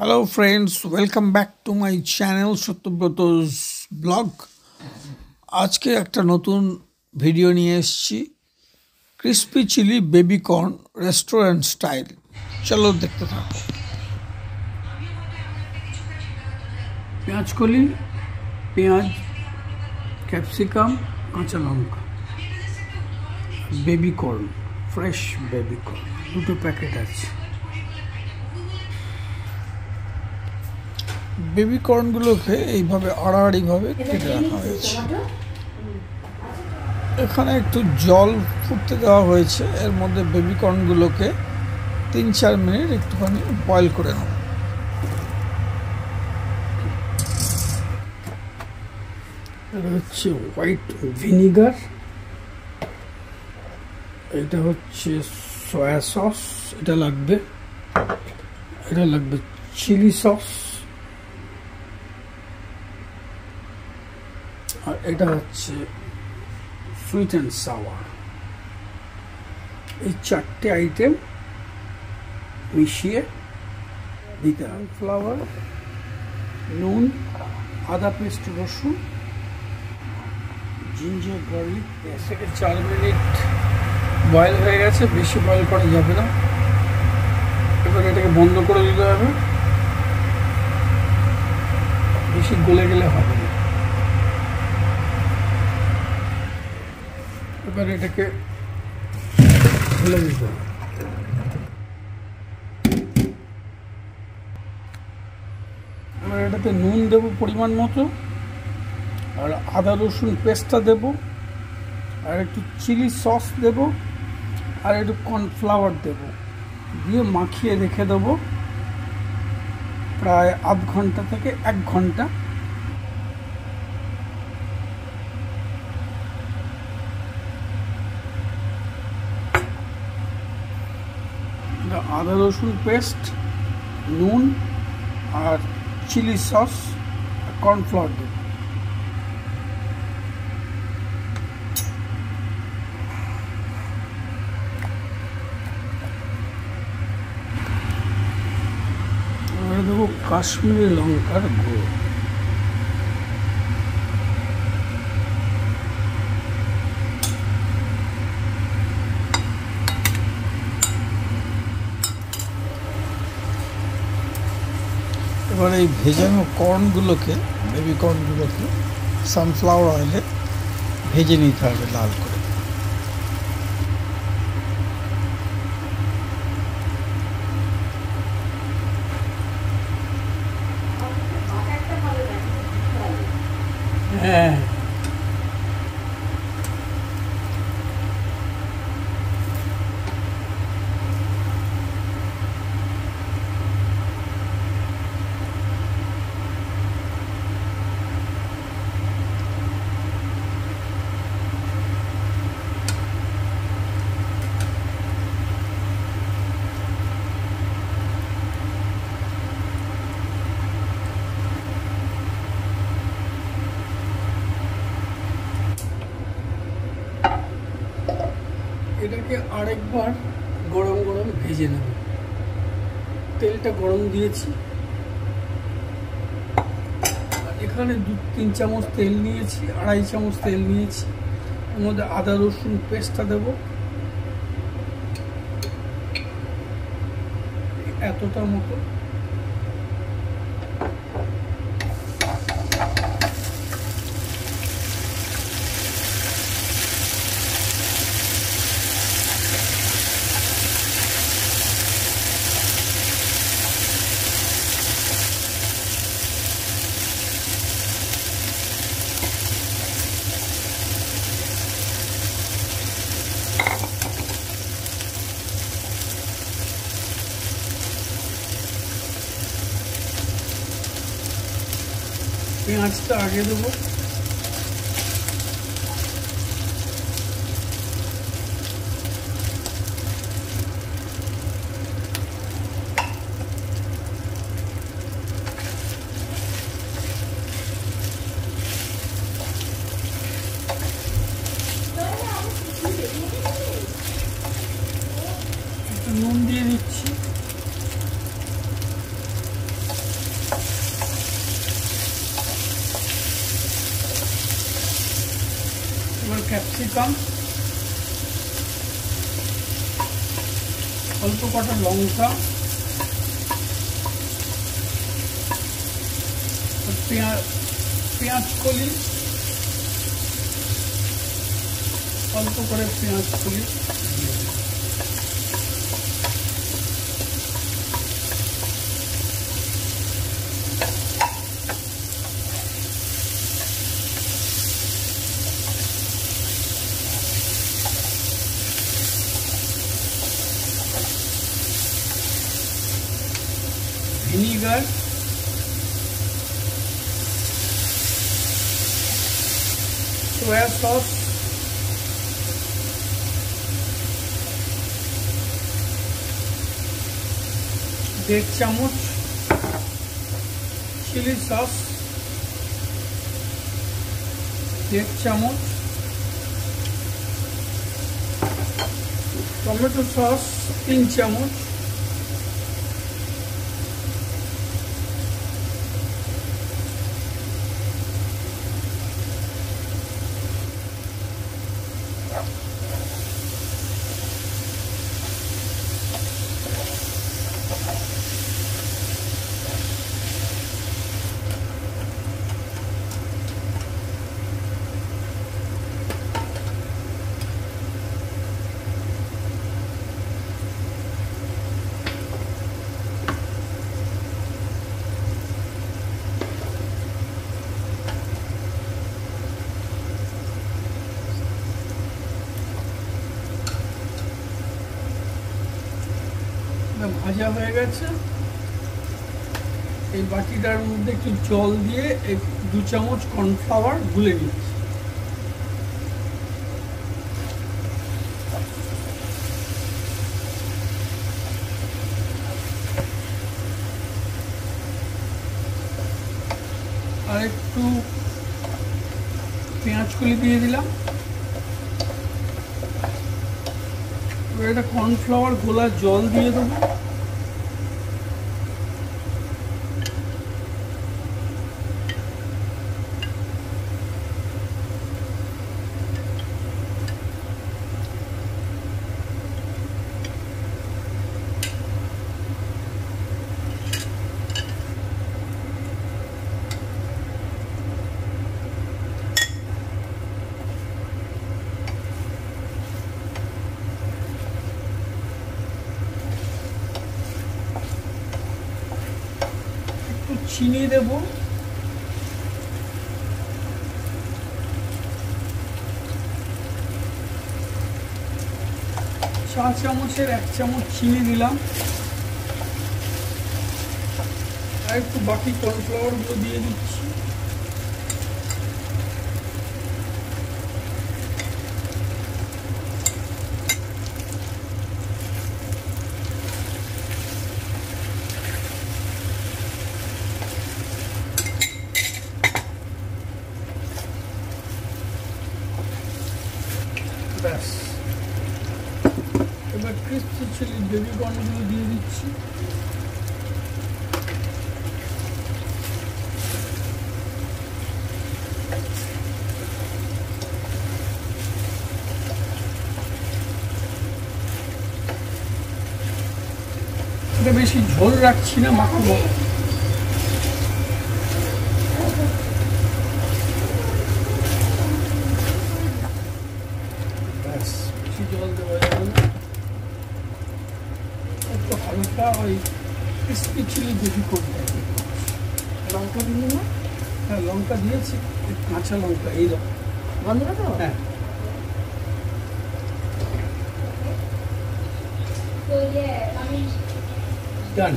Hello friends, welcome back to my channel Satyabrata's blog. আজকে একটা নতুন ভিডিও নিয়ে এসেছি, crispy chilli baby corn restaurant style. চলো দেখতে থাকো। পেঁয়াজকলি, পেঁয়াজ, ক্যাপসিকাম, কাঁচা লঙ্কা, baby corn, fresh baby corn, দুটো প্যাকেট আছে। বেবি কর্নগুলোকে এইভাবে আড়াআড়িভাবে কেটে রাখা হয়েছে। এখানে একটু জল ফুটতে দেওয়া হয়েছে, এর মধ্যে বেবি কর্নগুলোকে 3-4 মিনিট একটুখানি বয়েল করে নেব। এটা হচ্ছে হোয়াইট ভিনিগার, এটা হচ্ছে সয়া সস, এটা লাগবে চিলি সস, আর এটা হচ্ছে সুইট অ্যান্ড সাওয়ার। এই 4টে আইটেম মিশিয়ে দিতে হবে। ফ্লাওয়ার, নুন, আদা পেস্ট, রসুন, জিঞ্জার গার্লিক পেস্ট। 4 মিনিট বয়েল হয়ে গেছে, বেশি বয়েল করা যাবে না। এবার এটাকে বন্ধ করে দিতে হবে, বেশি গলে গেলে হবে না। এবার এটাকে ঢেলে দিতে হবে। এবার এটাতে নুন দেব পরিমাণ মতো, আর আদা রসুন পেস্টটা দেব, আর একটু চিলি সস দেব, আর একটু কর্নফ্লাওয়ার দেব, দিয়ে মাখিয়ে রেখে দেবো প্রায় আধ ঘন্টা থেকে 1 ঘন্টা। আদা রসুন পেস্ট, নুন আর চিলি সস, কর্নফ্লাওয়ার দেব। এবারে দেবো কাশ্মীরি লঙ্কার গুঁড়ো। এবার এই ভেজানো কর্নগুলোকে, বেবি কর্নগুলোকে সানফ্লাওয়ার অয়েলে ভেজে নিতে হবে লাল করে। হ্যাঁ, এটাকে আরেকবার গরম গরম ভেজে নেব। তেলটা গরম দিয়েছি, এখানে 2-3 চামচ তেল নিয়েছি, 2.5 চামচ তেল নিয়েছি। এর মধ্যে আদা রসুন পেস্টটা দেব, এতটা মতো। পেঁয়াজটা আগে দেবো, নুন দিয়ে দিচ্ছি, ক্যাপসিকাম, অল্প কটা লঙ্কা, পেঁয়াজ কলি, অল্প করে পেঁয়াজ কলি ভিনিগার, सोया सॉस, एक चम्मच चिली सॉस, एक चम्मच टमेटो सॉस, 3 चम्मच, ভাজা হয়ে গেছে। এই বাটিটার মধ্যে একটু জল দিয়ে 2 চামচ কর্নফ্লাওয়ার গুলে নিচ্ছি। আর একটু পেঁয়াজ কলি দিয়ে দিলাম। এটা কর্নফ্লাওয়ার গোলা জল দিয়ে দেবো। চিনি দেব, চা চামচের 1 চামচ চিনি দিলাম। আর একটু বাকি কর্নফ্লাওয়ার গুলো দিয়ে দিচ্ছি। ব্যাস, এবার ক্রিস্পি চিলি বেবি কর্নগুলো দিয়ে দিচ্ছি। এটা বেশি ঝোল রাখছি না, মাখাবো। জল দেওয়া যাবে না, একটু হালকা ওই ক্রিস্পি চিলি বেশি করতে হবে। লঙ্কা দিলে না? হ্যাঁ, লঙ্কা দিয়েছি, কাঁচা লঙ্কা এই রকম। বন্ধ তো? হ্যাঁ, ডান।